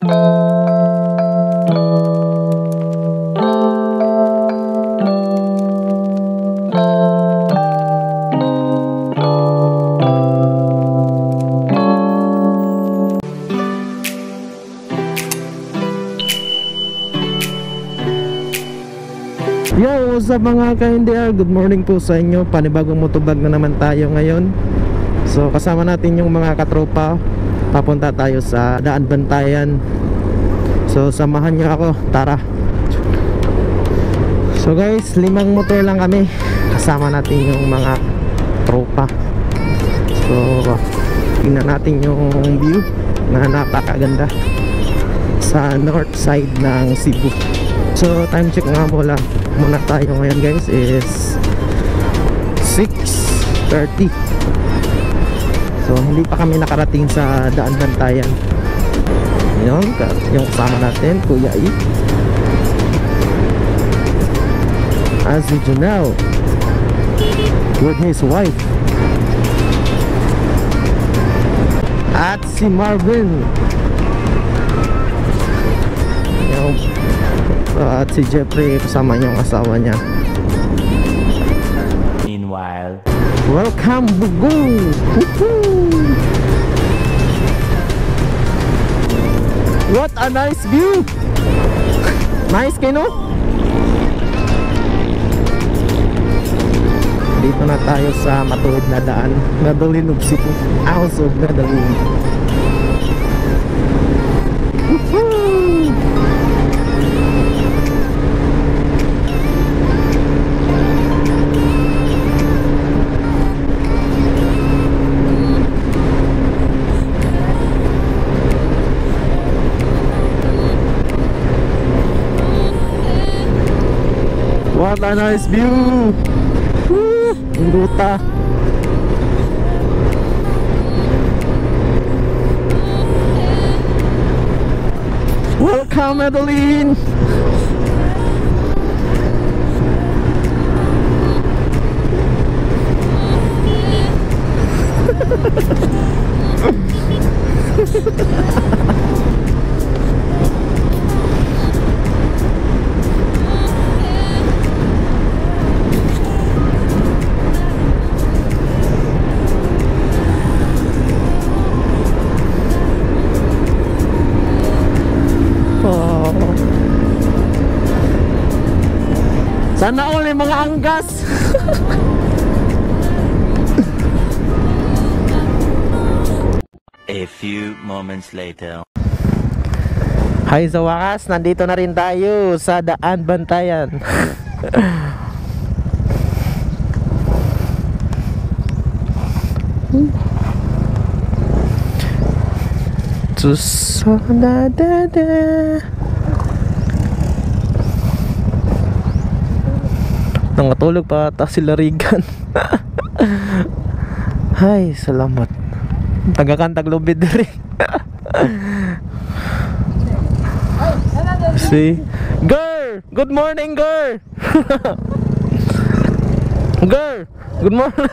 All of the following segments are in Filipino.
Yo, sa mga ka-NDR, good morning po sa inyo. Panibagong motovlog na naman tayo ngayon. So kasama natin yung mga katropa. Papunta tayo sa Daan Bantayan. So samahan nyo ako, tara. So guys, 5 motor lang kami. Kasama natin yung mga tropa. So tingnan natin yung view na napakaganda sa north side ng Cebu. So time check nga muna tayo ngayon guys is 6:30. So hindi pa kami nakarating sa Daan Bantayan. Yung kasama natin, Kuya I, as you know, with his wife, at si Marvin, at si Jeffrey kasama yung asawa niya. Meanwhile, welcome Bugo! What a nice view! Nice kayo, no? Dito na tayo sa matuwid na daan, Medellin of Cebu, House of Medellin. What a nice view! Woo! Ang ruta. Welcome Medellin! Sana all yung mga anggas. a few moments later. Hi, sa wakas, nandito na rin tayo sa Daan Bantayan. Nangatulog pa ata sila Regan. Hay, salamat. Tagakantag lubid rin. See? Girl! Good morning, girl! Girl! Good morning!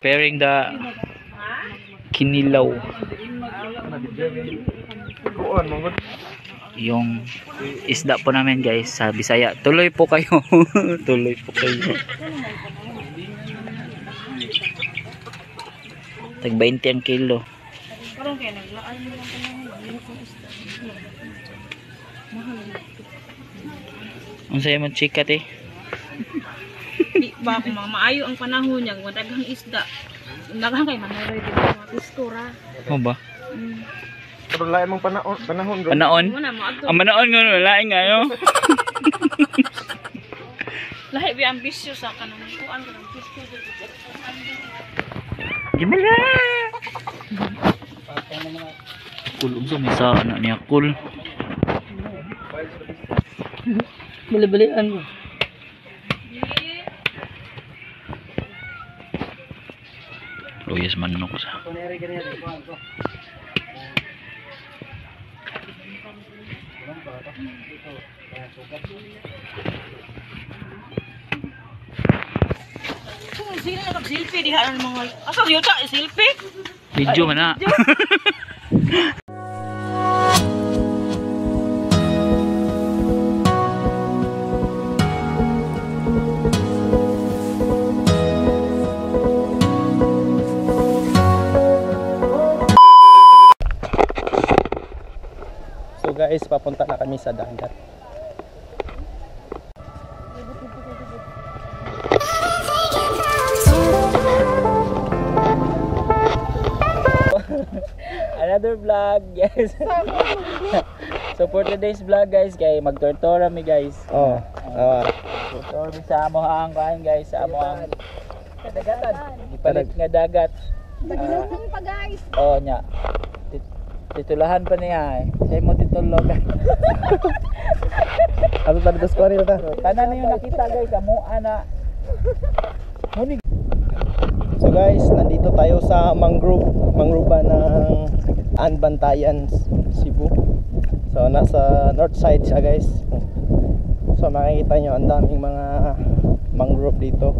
Preparing the kinilaw. Yung isda po namin guys sa Bisaya. Tuloy po kayo. Tuloy po kayo. Tag 20 ang kilo. Ang sayo mo chikat eh. Di ba kung maayo ang panahon niya, madaghang isda. Daghang kay manuray di ba mga pistura. Mo ba? Pero lain mong panahon. Panaon? Ang manaon nga lain nga yo. Lahi bi ambisyo sa kanang kuan kanang pistura. Gimala. Kulog sa misa anak niya kul. Bali-balian mo. Luyas manok sa. Sino na selfie diha ang mga asa yun ta selfie? Video man na. So guys, papunta na kami sa dagat. Another vlog, guys. So for today's vlog, guys, kay magtortora mi, guys. Oh. Tortora mi sa amohang kain, guys, sa amohang kadagatan. Ipalit nga dagat. Daghang pa guys. Oh, nya. Titulahan pa niya eh. Siya mo titulog. Ano tadi dos ko rin ta? Tanan na yung nakita, guys. Amuan na. Munig. So guys, nandito tayo sa mangrove ng Anbantayan, Cebu. So nasa north side siya, guys. So makikita nyo ang daming mga mangrove dito.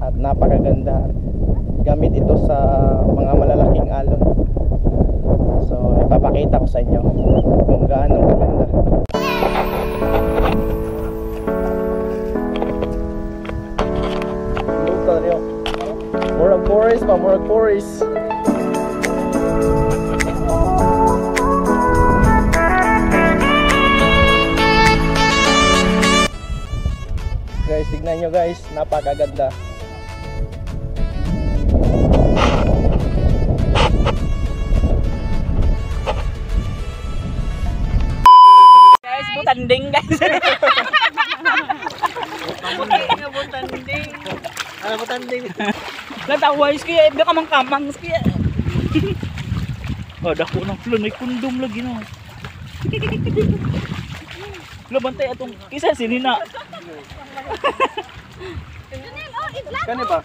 At napakaganda. Gamit ito sa mga malalaking alon. So ipapakita ko sa inyo kung gaano kaganda. Local yun. Murag forest pa, murag forest. Guys, tignan nyo guys, napakaganda. Guys, butanding, guys. Butanding. Ano ba tanding? Natawais kaya, hindi ka mang kamang kaya. Oh, dako ng flow, may kundom lagi no. Labantay atong isa sinina. Kani ba?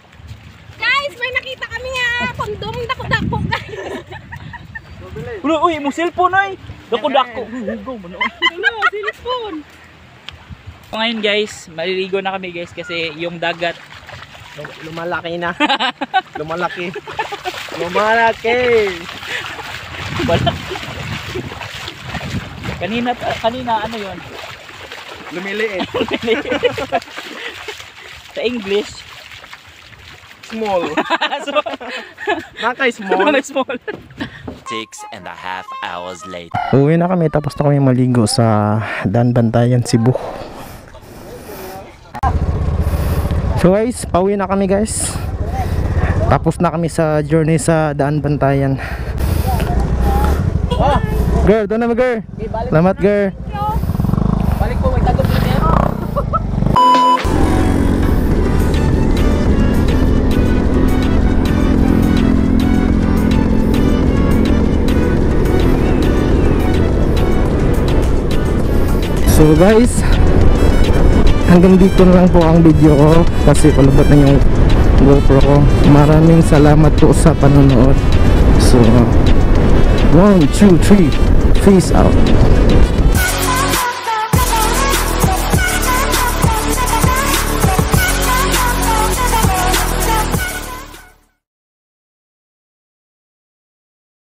Guys, may nakita kami nga kondom dako-dako guys. Uy, mo cellphone ay. Dako-dako. Hugaw mo no. Ano, cellphone. Ngayon guys, maliligo na kami guys kasi yung dagat Lumalaki na. Lumalaki. Lumalaki. Kanina ano yon? Lumiliit. Sa English, Small. so, Nakay-small. small. 6.5 hours later. Uwi na kami tapos na kami maligo sa Danbantayan, Cebu. So guys, pauwi na kami guys. Tapos na kami sa journey sa Danbantayan. Girl, doon na ba girl? Salamat girl. Balik po, may tagong niya. So guys, hanggang dito na lang po ang video ko kasi palabot na yung GoPro ko. Maraming salamat po sa panonood. So 1, 2, 3, peace out.